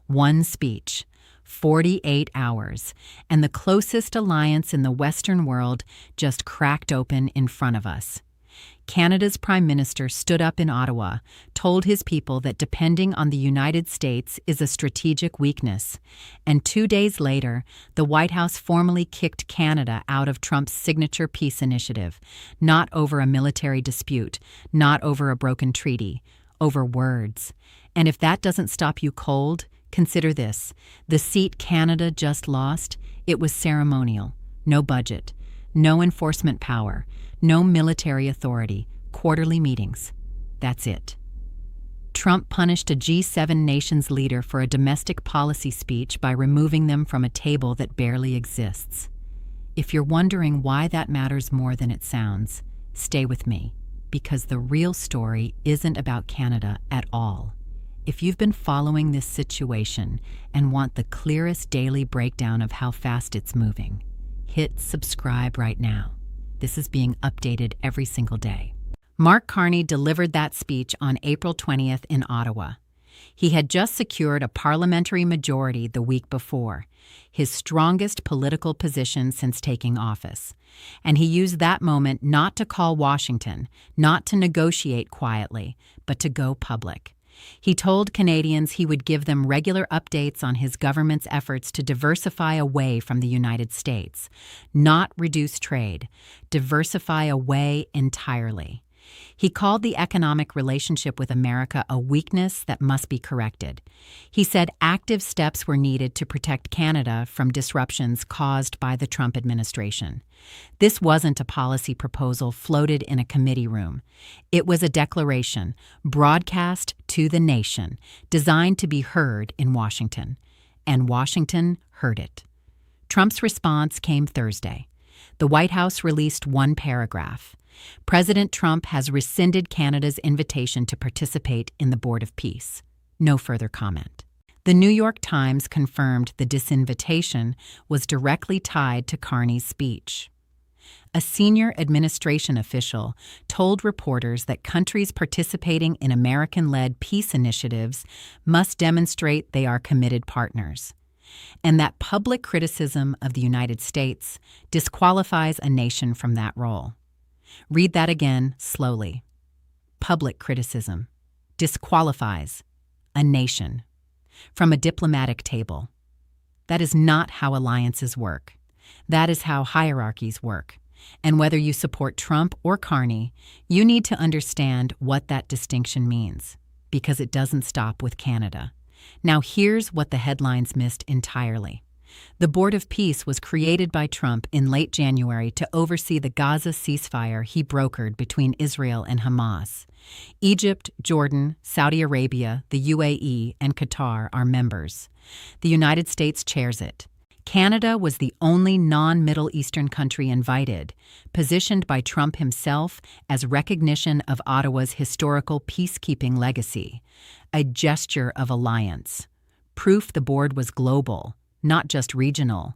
One speech, 48 hours, and the closest alliance in the Western world just cracked open in front of us. Canada's Prime Minister stood up in Ottawa, told his people that depending on the United States is a strategic weakness, and 2 days later, the White House formally kicked Canada out of Trump's signature peace initiative, not over a military dispute, not over a broken treaty, over words. And if that doesn't stop you cold, consider this. The seat Canada just lost, it was ceremonial. No budget, no enforcement power, no military authority, quarterly meetings. That's it. Trump punished a G7 nations leader for a domestic policy speech by removing them from a table that barely exists. If you're wondering why that matters more than it sounds, stay with me, because the real story isn't about Canada at all. If you've been following this situation and want the clearest daily breakdown of how fast it's moving, hit subscribe right now. This is being updated every single day. Mark Carney delivered that speech on April 20th in Ottawa. He had just secured a parliamentary majority the week before, his strongest political position since taking office. And he used that moment not to call Washington, not to negotiate quietly, but to go public. He told Canadians he would give them regular updates on his government's efforts to diversify away from the United States, not reduce trade, diversify away entirely. He called the economic relationship with America a weakness that must be corrected. He said active steps were needed to protect Canada from disruptions caused by the Trump administration. This wasn't a policy proposal floated in a committee room. It was a declaration, broadcast to the nation, designed to be heard in Washington. And Washington heard it. Trump's response came Thursday. The White House released one paragraph. President Trump has rescinded Canada's invitation to participate in the Board of Peace. No further comment. The New York Times confirmed the disinvitation was directly tied to Carney's speech. A senior administration official told reporters that countries participating in American-led peace initiatives must demonstrate they are committed partners, and that public criticism of the United States disqualifies a nation from that role. Read that again slowly. Public criticism disqualifies a nation from a diplomatic table. That is not how alliances work. That is how hierarchies work. And whether you support Trump or Carney, you need to understand what that distinction means, because it doesn't stop with Canada. Now here's what the headlines missed entirely. The Board of Peace was created by Trump in late January to oversee the Gaza ceasefire he brokered between Israel and Hamas. Egypt, Jordan, Saudi Arabia, the UAE, and Qatar are members. The United States chairs it. Canada was the only non-Middle Eastern country invited, positioned by Trump himself as recognition of Ottawa's historical peacekeeping legacy, a gesture of alliance, proof the board was global, not just regional.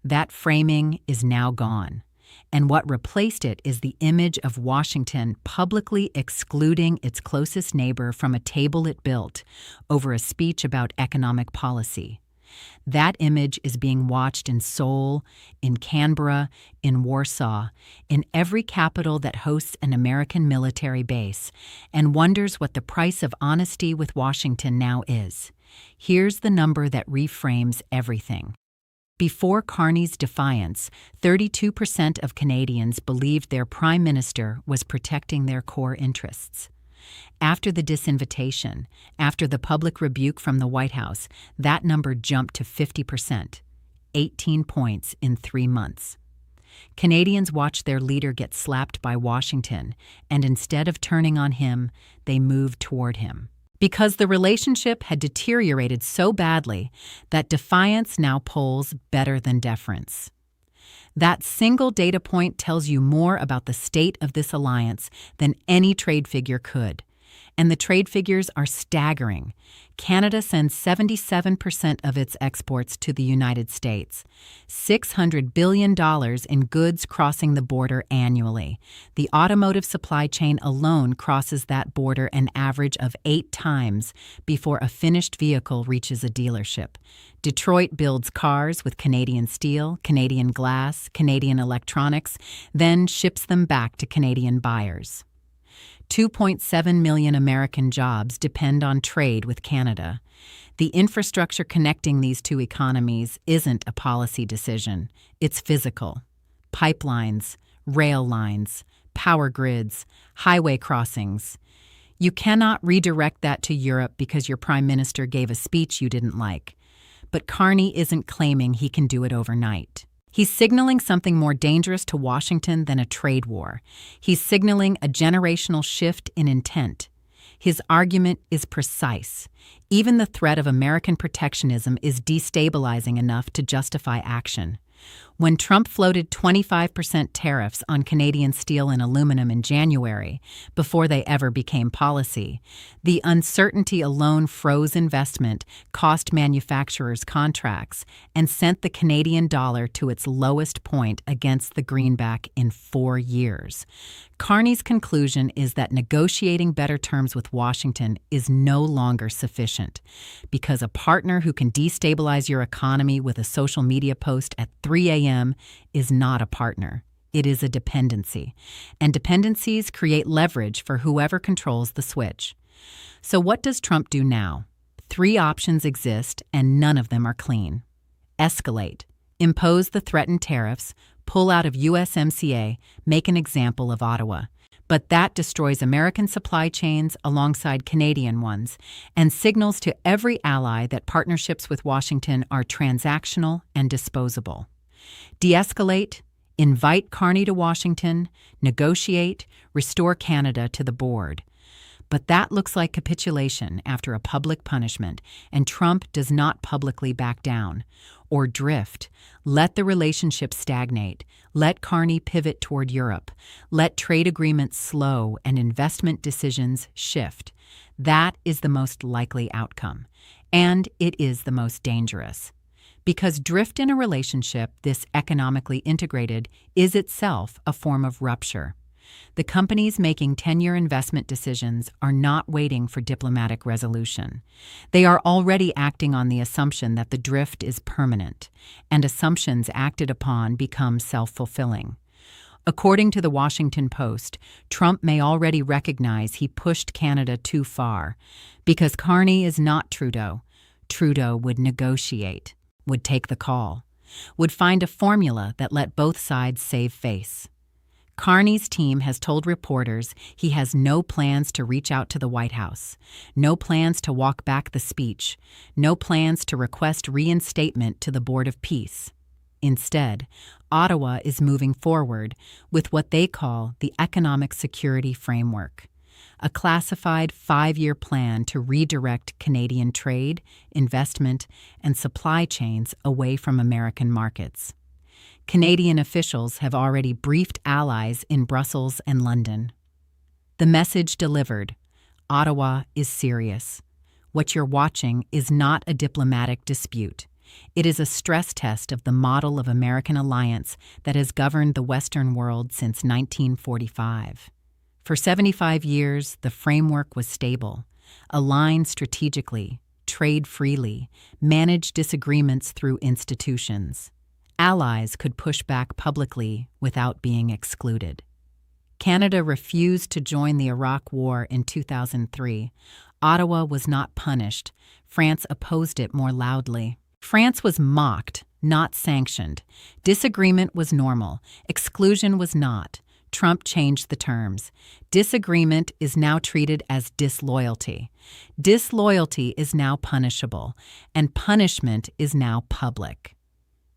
That framing is now gone, and what replaced it is the image of Washington publicly excluding its closest neighbor from a table it built over a speech about economic policy. That image is being watched in Seoul, in Canberra, in Warsaw, in every capital that hosts an American military base, and wonders what the price of honesty with Washington now is. Here's the number that reframes everything. Before Carney's defiance, 32% of Canadians believed their Prime Minister was protecting their core interests. After the disinvitation, after the public rebuke from the White House, that number jumped to 50%, 18 points in 3 months. Canadians watched their leader get slapped by Washington, and instead of turning on him, they moved toward him. Because the relationship had deteriorated so badly that defiance now polls better than deference. That single data point tells you more about the state of this alliance than any trade figure could. And the trade figures are staggering. Canada sends 77% of its exports to the United States, $600 billion in goods crossing the border annually. The automotive supply chain alone crosses that border an average of 8 times before a finished vehicle reaches a dealership. Detroit builds cars with Canadian steel, Canadian glass, Canadian electronics, then ships them back to Canadian buyers. 2.7 million American jobs depend on trade with Canada. The infrastructure connecting these two economies isn't a policy decision. It's physical. Pipelines, rail lines, power grids, highway crossings. You cannot redirect that to Europe because your prime minister gave a speech you didn't like. But Carney isn't claiming he can do it overnight. He's signaling something more dangerous to Washington than a trade war. He's signaling a generational shift in intent. His argument is precise. Even the threat of American protectionism is destabilizing enough to justify action. When Trump floated 25% tariffs on Canadian steel and aluminum in January, before they ever became policy, the uncertainty alone froze investment, cost manufacturers contracts, and sent the Canadian dollar to its lowest point against the greenback in 4 years. Carney's conclusion is that negotiating better terms with Washington is no longer sufficient, because a partner who can destabilize your economy with a social media post at 3 a.m. is not a partner. It is a dependency. And dependencies create leverage for whoever controls the switch. So what does Trump do now? 3 options exist, and none of them are clean. Escalate. Impose the threatened tariffs, pull out of USMCA, make an example of Ottawa. But that destroys American supply chains alongside Canadian ones and signals to every ally that partnerships with Washington are transactional and disposable. De-escalate, invite Carney to Washington, negotiate, restore Canada to the board. But that looks like capitulation after a public punishment, and Trump does not publicly back down. Or drift. Let the relationship stagnate. Let Carney pivot toward Europe. Let trade agreements slow and investment decisions shift. That is the most likely outcome. And it is the most dangerous. Because drift in a relationship this economically integrated is itself a form of rupture. The companies making 10-year investment decisions are not waiting for diplomatic resolution. They are already acting on the assumption that the drift is permanent, and assumptions acted upon become self-fulfilling. According to the Washington Post, Trump may already recognize he pushed Canada too far. Because Carney is not Trudeau. Trudeau would negotiate, would take the call, would find a formula that let both sides save face. Carney's team has told reporters he has no plans to reach out to the White House, no plans to walk back the speech, no plans to request reinstatement to the Board of Peace. Instead, Ottawa is moving forward with what they call the Economic Security Framework, a classified 5-year plan to redirect Canadian trade, investment, and supply chains away from American markets. Canadian officials have already briefed allies in Brussels and London. The message delivered: Ottawa is serious. What you're watching is not a diplomatic dispute. It is a stress test of the model of American alliance that has governed the Western world since 1945. For 75 years, the framework was stable, align strategically, trade freely, manage disagreements through institutions. Allies could push back publicly without being excluded. Canada refused to join the Iraq War in 2003. Ottawa was not punished. France opposed it more loudly. France was mocked, not sanctioned. Disagreement was normal. Exclusion was not. Trump changed the terms. Disagreement is now treated as disloyalty. Disloyalty is now punishable, and punishment is now public.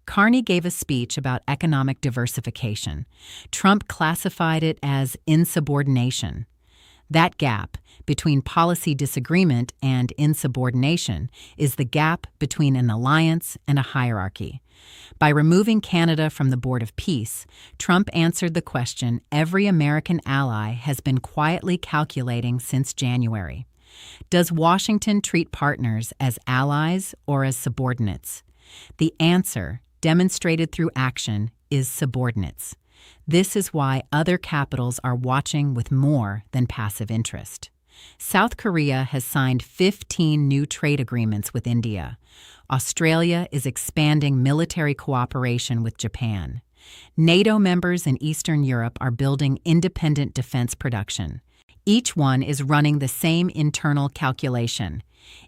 Carney gave a speech about economic diversification. Trump classified it as insubordination. That gap between policy disagreement and insubordination is the gap between an alliance and a hierarchy. By removing Canada from the Board of Peace, Trump answered the question every American ally has been quietly calculating since January. Does Washington treat partners as allies or as subordinates? The answer, demonstrated through action, is subordinates. This is why other capitals are watching with more than passive interest. South Korea has signed 15 new trade agreements with India. Australia is expanding military cooperation with Japan. NATO members in Eastern Europe are building independent defense production. Each one is running the same internal calculation.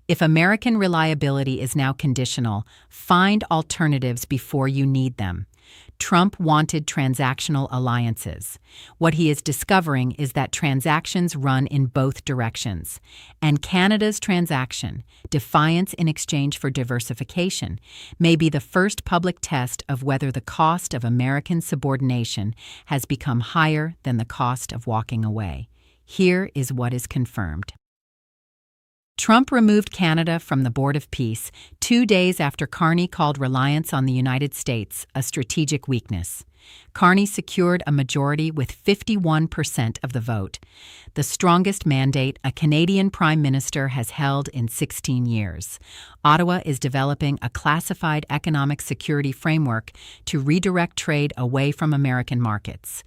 If American reliability is now conditional, find alternatives before you need them. Trump wanted transactional alliances. What he is discovering is that transactions run in both directions. And Canada's transaction, defiance in exchange for diversification, may be the first public test of whether the cost of American subordination has become higher than the cost of walking away. Here is what is confirmed. Trump removed Canada from the Board of Peace 2 days after Carney called reliance on the United States a strategic weakness. Carney secured a majority with 51% of the vote, the strongest mandate a Canadian Prime Minister has held in 16 years. Ottawa is developing a classified economic security framework to redirect trade away from American markets.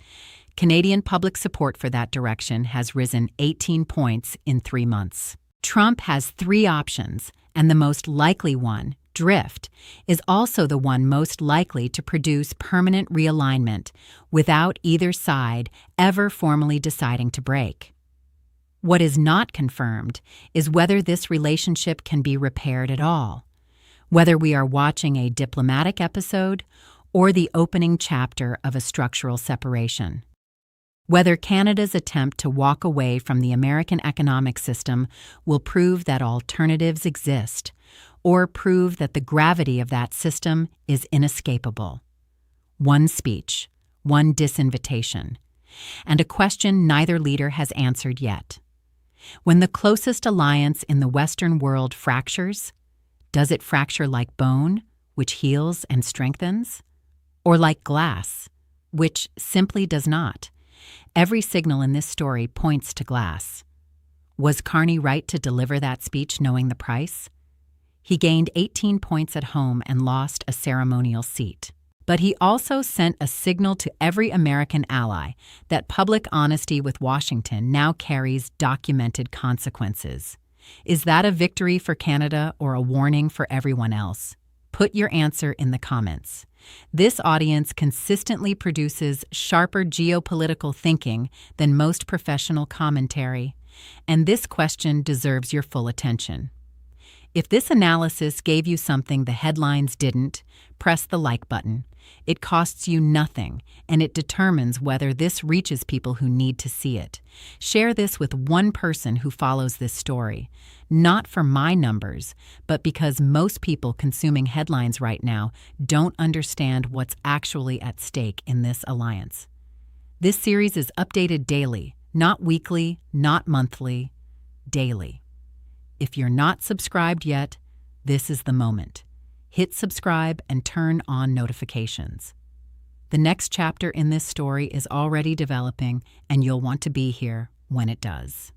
Canadian public support for that direction has risen 18 points in 3 months. Trump has 3 options, and the most likely one, drift, is also the one most likely to produce permanent realignment without either side ever formally deciding to break. What is not confirmed is whether this relationship can be repaired at all, whether we are watching a diplomatic episode or the opening chapter of a structural separation. Whether Canada's attempt to walk away from the American economic system will prove that alternatives exist, or prove that the gravity of that system is inescapable. One speech, one disinvitation, and a question neither leader has answered yet. When the closest alliance in the Western world fractures, does it fracture like bone, which heals and strengthens, or like glass, which simply does not? Every signal in this story points to glass. Was Carney right to deliver that speech knowing the price? He gained 18 points at home and lost a ceremonial seat. But he also sent a signal to every American ally that public honesty with Washington now carries documented consequences. Is that a victory for Canada or a warning for everyone else? Put your answer in the comments. This audience consistently produces sharper geopolitical thinking than most professional commentary, and this question deserves your full attention. If this analysis gave you something the headlines didn't, press the like button. It costs you nothing, and it determines whether this reaches people who need to see it. Share this with one person who follows this story, not for my numbers, but because most people consuming headlines right now don't understand what's actually at stake in this alliance. This series is updated daily, not weekly, not monthly, daily. If you're not subscribed yet, this is the moment. Hit subscribe and turn on notifications. The next chapter in this story is already developing, and you'll want to be here when it does.